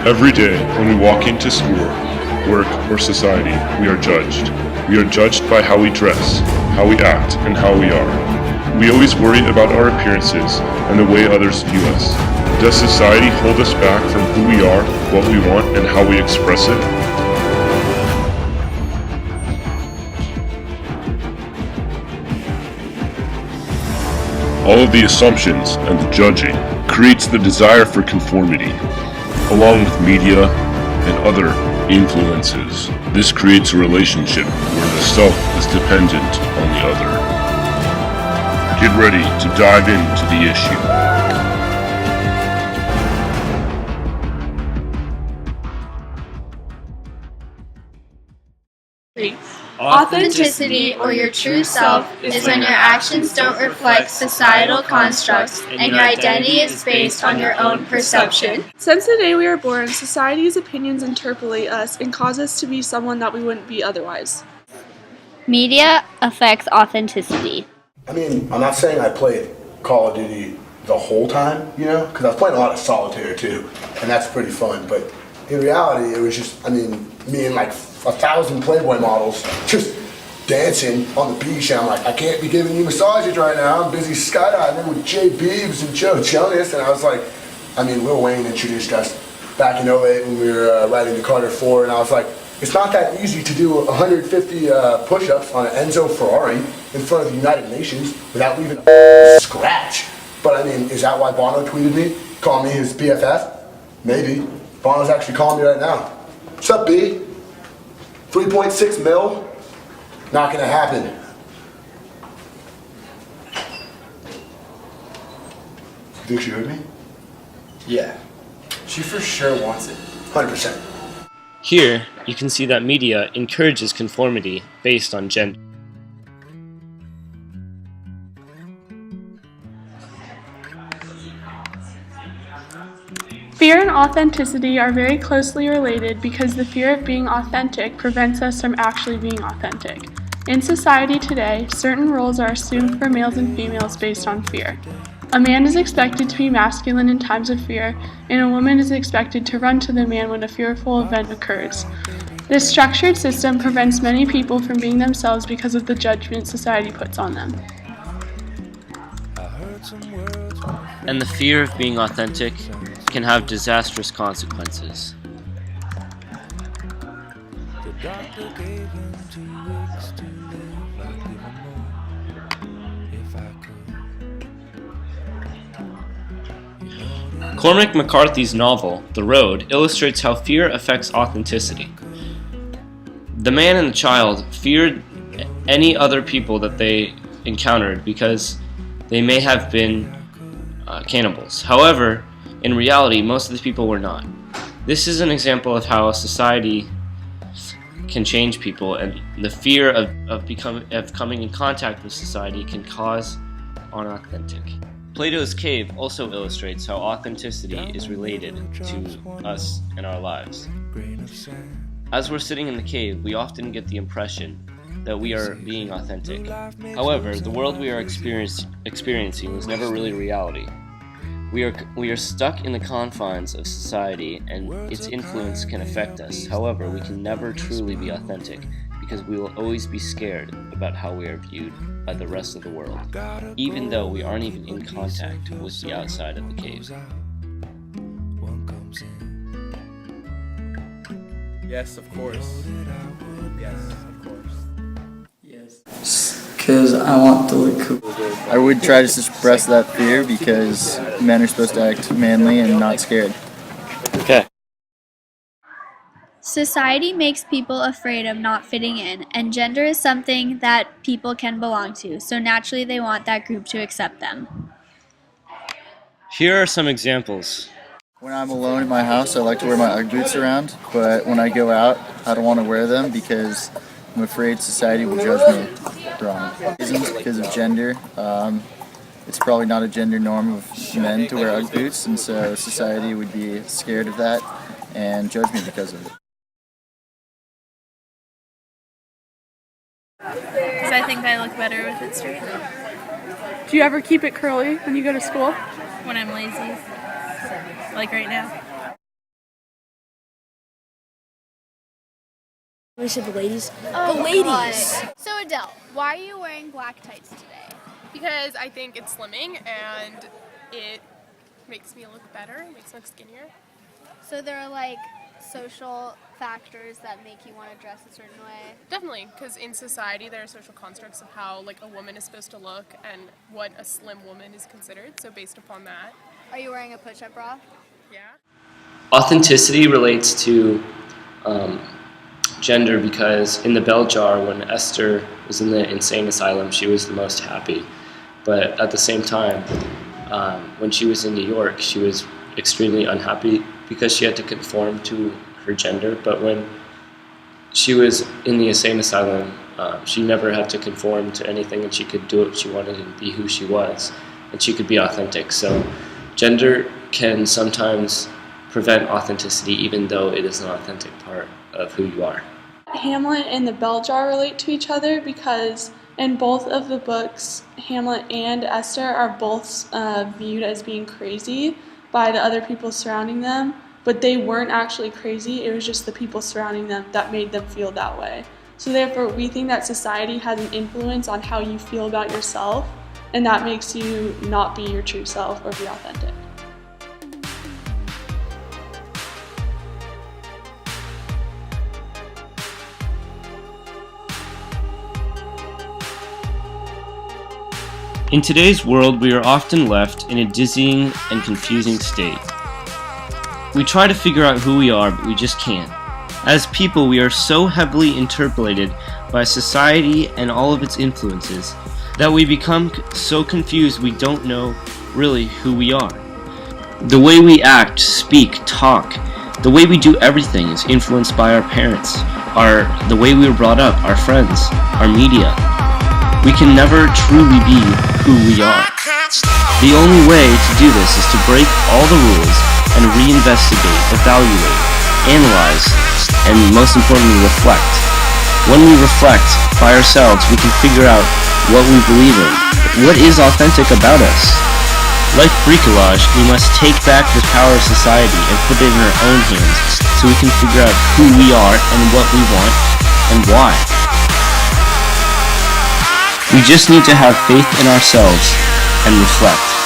Every day, when we walk into school, work, or society, we are judged. We are judged by how we dress, how we act, and how we are. We always worry about our appearances and the way others view us. Does society hold us back from who we are, what we want, and how we express it? All of the assumptions and the judging creates the desire for conformity, along with media and other influences. This creates a relationship where the self is dependent on the other. Get ready to dive into the issue. Authenticity, or your true self, is when your actions don't reflect societal constructs and your identity is based on your own perception. Since the day we are born, society's opinions interpolate us and cause us to be someone that we wouldn't be otherwise. Media affects authenticity. I mean, I'm not saying I played Call of Duty the whole time, because I was playing a lot of solitaire too, and that's pretty fun, but in reality, it was just, me and like 1,000 Playboy models just dancing on the beach, and I'm like, I can't be giving you massages right now, I'm busy skydiving with Jay Beebs and Joe Jonas, and I was like, Lil Wayne introduced us back in '08 when we were riding the Carter 4, and I was like, it's not that easy to do 150 push-ups on an Enzo Ferrari in front of the United Nations without leaving a scratch. But is that why Bono tweeted me, calling me his BFF? Maybe. Bono's actually calling me right now. What's up, B? 3.6 mil? Not gonna happen. You think she heard me? Yeah. She for sure wants it. 100%. Here, you can see that media encourages conformity based on gender. Fear and authenticity are very closely related because the fear of being authentic prevents us from actually being authentic. In society today, certain roles are assumed for males and females based on fear. A man is expected to be masculine in times of fear, and a woman is expected to run to the man when a fearful event occurs. This structured system prevents many people from being themselves because of the judgment society puts on them. And the fear of being authentic can have disastrous consequences. Cormac McCarthy's novel, The Road, illustrates how fear affects authenticity. The man and the child feared any other people that they encountered because they may have been cannibals. However, in reality, most of the people were not. This is an example of how a society can change people, and the fear of coming in contact with society can cause unauthentic. Plato's Cave also illustrates how authenticity is related to us and our lives. As we're sitting in the cave, we often get the impression that we are being authentic. However, the world we are experiencing is never really reality. We are stuck in the confines of society, and its influence can affect us. However, we can never truly be authentic because we will always be scared about how we are viewed by the rest of the world, even though we aren't even in contact with the outside of the cave. Yes, of course. Yes, of course. Yes. Because I want to look cool. I would try to suppress that fear because men are supposed to act manly and not scared. Okay. Society makes people afraid of not fitting in, and gender is something that people can belong to, so naturally they want that group to accept them. Here are some examples. When I'm alone in my house, I like to wear my Ugg boots around, but when I go out, I don't want to wear them because I'm afraid society will judge me wrong. Reasons because of gender. It's probably not a gender norm of men to wear Ugg boots, and so society would be scared of that and judge me because of it. Because I think I look better with it straight. Do you ever keep it curly when you go to school? When I'm lazy. Like right now. We said the ladies. Oh, the ladies. So Adele, why are you wearing black tights today? Because I think it's slimming and it makes me look better, makes me look skinnier. So there are like social factors that make you want to dress a certain way? Definitely, because in society there are social constructs of how like a woman is supposed to look and what a slim woman is considered, so based upon that. Are you wearing a push-up bra? Yeah. Authenticity relates to gender because in the bell jar, when Esther was in the insane asylum, she was the most happy. But at the same time, when she was in New York, she was extremely unhappy because she had to conform to her gender. But when she was in the insane asylum, she never had to conform to anything, and she could do what she wanted and be who she was, and she could be authentic. So gender can sometimes prevent authenticity, even though it is an authentic part of who you are. Hamlet and the bell jar relate to each other because in both of the books, Hamlet and Esther are both viewed as being crazy by the other people surrounding them, but they weren't actually crazy. It was just the people surrounding them that made them feel that way. So therefore, we think that society has an influence on how you feel about yourself, and that makes you not be your true self or be authentic. In today's world, we are often left in a dizzying and confusing state. We try to figure out who we are, but we just can't. As people, we are so heavily interpolated by society and all of its influences that we become so confused we don't know really who we are. The way we act, speak, talk, the way we do everything is influenced by our parents, the way we were brought up, our friends, our media. We can never truly be who we are. The only way to do this is to break all the rules and reinvestigate, evaluate, analyze, and most importantly, reflect. When we reflect by ourselves, we can figure out what we believe in. What is authentic about us? Like bricolage, we must take back the power of society and put it in our own hands so we can figure out who we are and what we want and why. We just need to have faith in ourselves and reflect.